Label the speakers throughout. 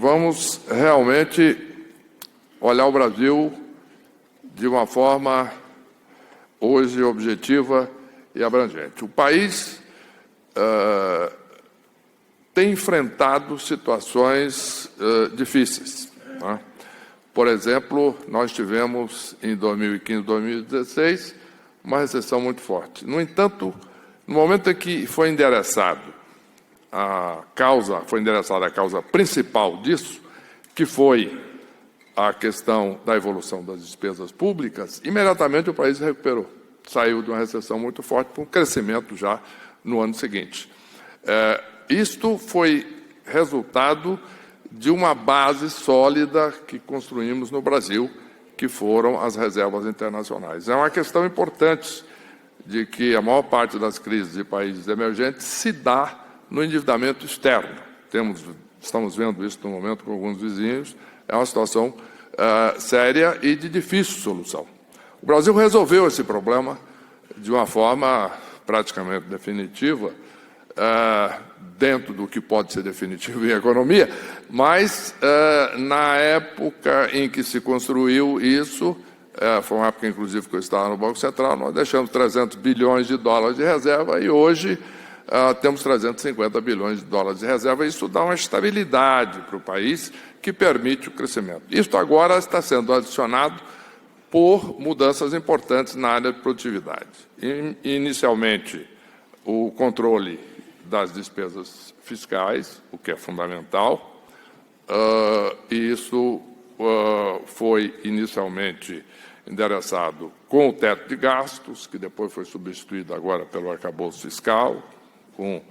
Speaker 1: vamos realmente olhar o Brasil de uma forma hoje objetiva e abrangente. O país tem enfrentado situações difíceis, né? Por exemplo, nós tivemos em 2015, 2016, uma recessão muito forte. No entanto, no momento em que foi endereçada a causa principal disso, que foi a questão da evolução das despesas públicas, imediatamente o país recuperou. Saiu de uma recessão muito forte para um crescimento já no ano seguinte. Isto foi resultado de uma base sólida que construímos no Brasil, que foram as reservas internacionais. É uma questão importante de que a maior parte das crises de países emergentes se dá no endividamento externo. Estamos vendo isso no momento com alguns vizinhos, é uma situação séria e de difícil solução. O Brasil resolveu esse problema de uma forma praticamente definitiva, dentro do que pode ser definitivo em economia, mas na época em que se construiu isso, foi uma época, inclusive, que eu estava no Banco Central, nós deixamos 300 bilhões de dólares de reserva e hoje temos 350 bilhões de dólares de reserva. Isso dá uma estabilidade para o país que permite o crescimento. Isso agora está sendo adicionado por mudanças importantes na área de produtividade. Inicialmente, o controle das despesas fiscais, o que é fundamental, e isso foi inicialmente endereçado com o teto de gastos, que depois foi substituído agora pelo arcabouço fiscal, com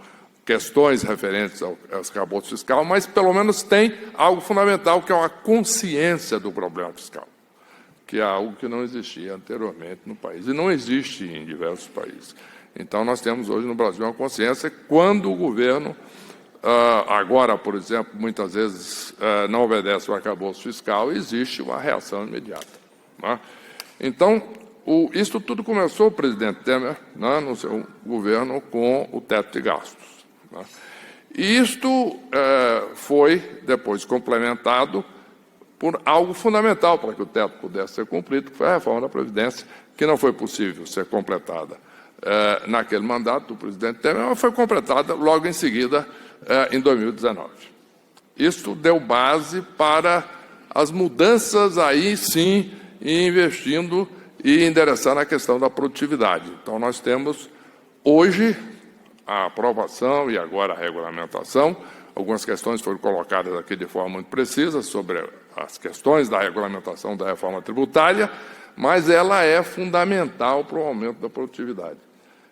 Speaker 1: questões referentes ao arcabouço fiscal, mas pelo menos tem algo fundamental, que é uma consciência do problema fiscal, que é algo que não existia anteriormente no país, e não existe em diversos países. Então, nós temos hoje no Brasil uma consciência quando o governo, agora, por exemplo, muitas vezes não obedece ao arcabouço fiscal, existe uma reação imediata, né? Então, isso tudo começou, o presidente Temer, né, no seu governo, com o teto de gastos, né? E isto foi depois complementado por algo fundamental para que o teto pudesse ser cumprido, que foi a reforma da Previdência, que não foi possível ser completada naquele mandato do presidente Temer, mas foi completada logo em seguida, em 2019. Isso deu base para as mudanças aí, sim, investindo e endereçando a questão da produtividade. Então, nós temos hoje a aprovação e agora a regulamentação. Algumas questões foram colocadas aqui de forma muito precisa sobre as questões da regulamentação da reforma tributária, mas ela é fundamental para o aumento da produtividade.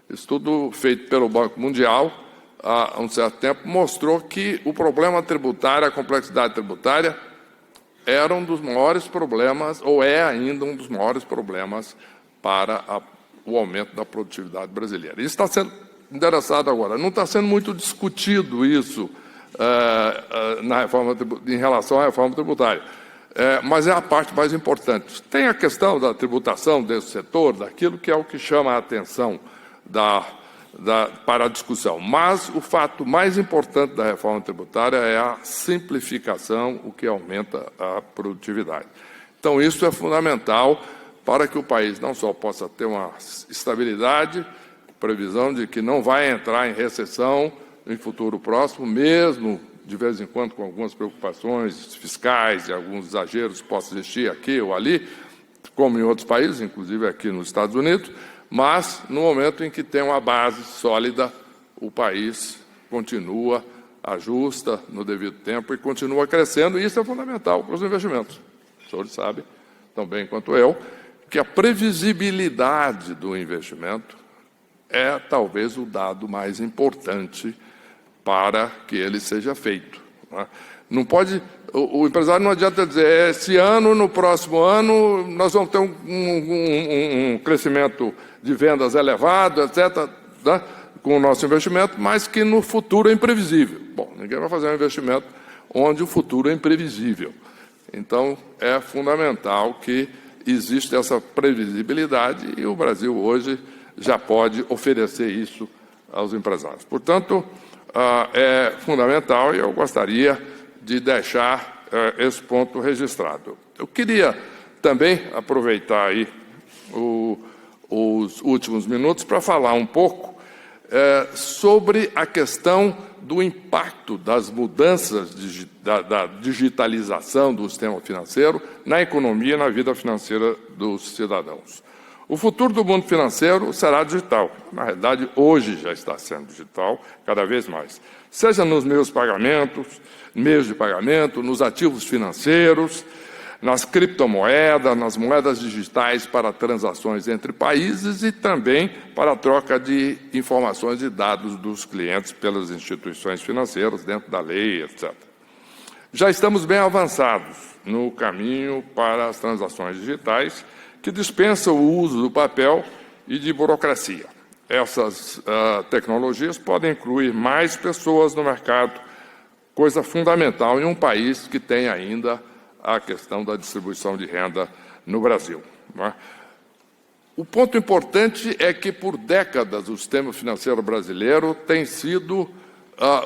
Speaker 1: Estudo feito pelo Banco Mundial há um certo tempo mostrou que o problema tributário, a complexidade tributária, era um dos maiores problemas, ou é ainda um dos maiores problemas para o aumento da produtividade brasileira. Isso está sendo endereçado agora. Não está sendo muito discutido isso na reforma, em relação à reforma tributária, mas é a parte mais importante. Tem a questão da tributação desse setor, daquilo que é o que chama a atenção para a discussão. Mas o fato mais importante da reforma tributária é a simplificação, o que aumenta a produtividade. Então, isso é fundamental para que o país não só possa ter uma estabilidade, previsão de que não vai entrar em recessão em futuro próximo, mesmo de vez em quando com algumas preocupações fiscais e alguns exageros que possam existir aqui ou ali, como em outros países, inclusive aqui nos Estados Unidos, mas, no momento em que tem uma base sólida, o país continua, ajusta no devido tempo e continua crescendo, e isso é fundamental para os investimentos. Os senhores sabem, tão bem quanto eu, que a previsibilidade do investimento é talvez o dado mais importante para que ele seja feito, né? Não pode, o empresário não adianta dizer, esse ano, no próximo ano, nós vamos ter um crescimento de vendas elevado, etc., né, com o nosso investimento, mas que no futuro é imprevisível. Bom, ninguém vai fazer um investimento onde o futuro é imprevisível. Então, é fundamental que exista essa previsibilidade e o Brasil hoje já pode oferecer isso aos empresários. Portanto, é fundamental e eu gostaria de deixar esse ponto registrado. Eu queria também aproveitar aí os últimos minutos para falar um pouco sobre a questão do impacto das mudanças da digitalização do sistema financeiro na economia e na vida financeira dos cidadãos. O futuro do mundo financeiro será digital. Na realidade, hoje já está sendo digital, cada vez mais. Seja nos meios de pagamento, nos ativos financeiros, nas criptomoedas, nas moedas digitais para transações entre países e também para a troca de informações e dados dos clientes pelas instituições financeiras, dentro da lei, etc. Já estamos bem avançados no caminho para as transações digitais, que dispensam o uso do papel e de burocracia. Essas tecnologias podem incluir mais pessoas no mercado, coisa fundamental em um país que tem ainda a questão da distribuição de renda no Brasil. Não é? O ponto importante é que, por décadas, o sistema financeiro brasileiro tem sido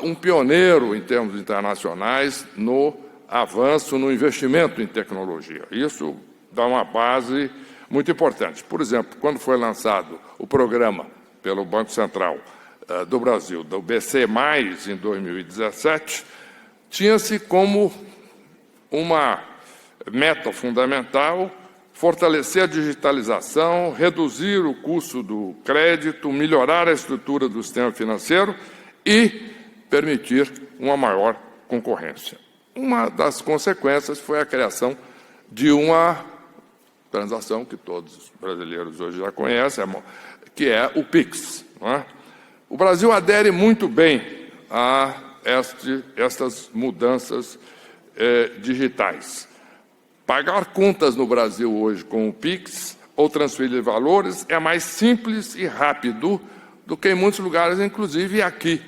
Speaker 1: um pioneiro em termos internacionais no avanço, no investimento em tecnologia. Isso dá uma base muito importante. Por exemplo, quando foi lançado o programa pelo Banco Central do Brasil, do BC+, em 2017, tinha-se como uma meta fundamental fortalecer a digitalização, reduzir o custo do crédito, melhorar a estrutura do sistema financeiro e permitir uma maior concorrência. Uma das consequências foi a criação de uma transação que todos os brasileiros hoje já conhecem, que é o PIX. Não é? O Brasil adere muito bem a estas mudanças digitais. Pagar contas no Brasil hoje com o PIX ou transferir valores é mais simples e rápido do que em muitos lugares, inclusive aqui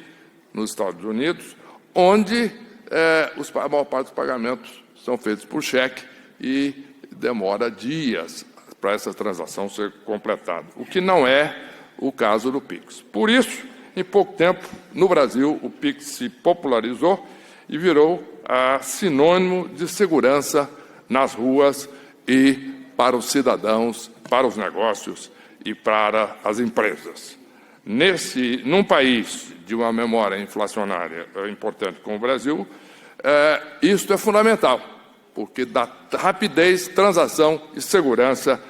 Speaker 1: nos Estados Unidos, onde a maior parte dos pagamentos são feitos por cheque e demora dias para essa transação ser completada, o que não é o caso do PIX. Por isso, em pouco tempo, no Brasil, o PIX se popularizou e virou sinônimo de segurança nas ruas e para os cidadãos, para os negócios e para as empresas. Num país de uma memória inflacionária importante como o Brasil, isso é fundamental, porque dá rapidez, transação e segurança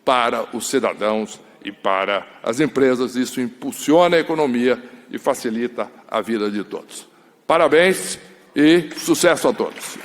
Speaker 1: para os cidadãos e para as empresas. Isso impulsiona a economia e facilita a vida de todos. Parabéns e sucesso a todos.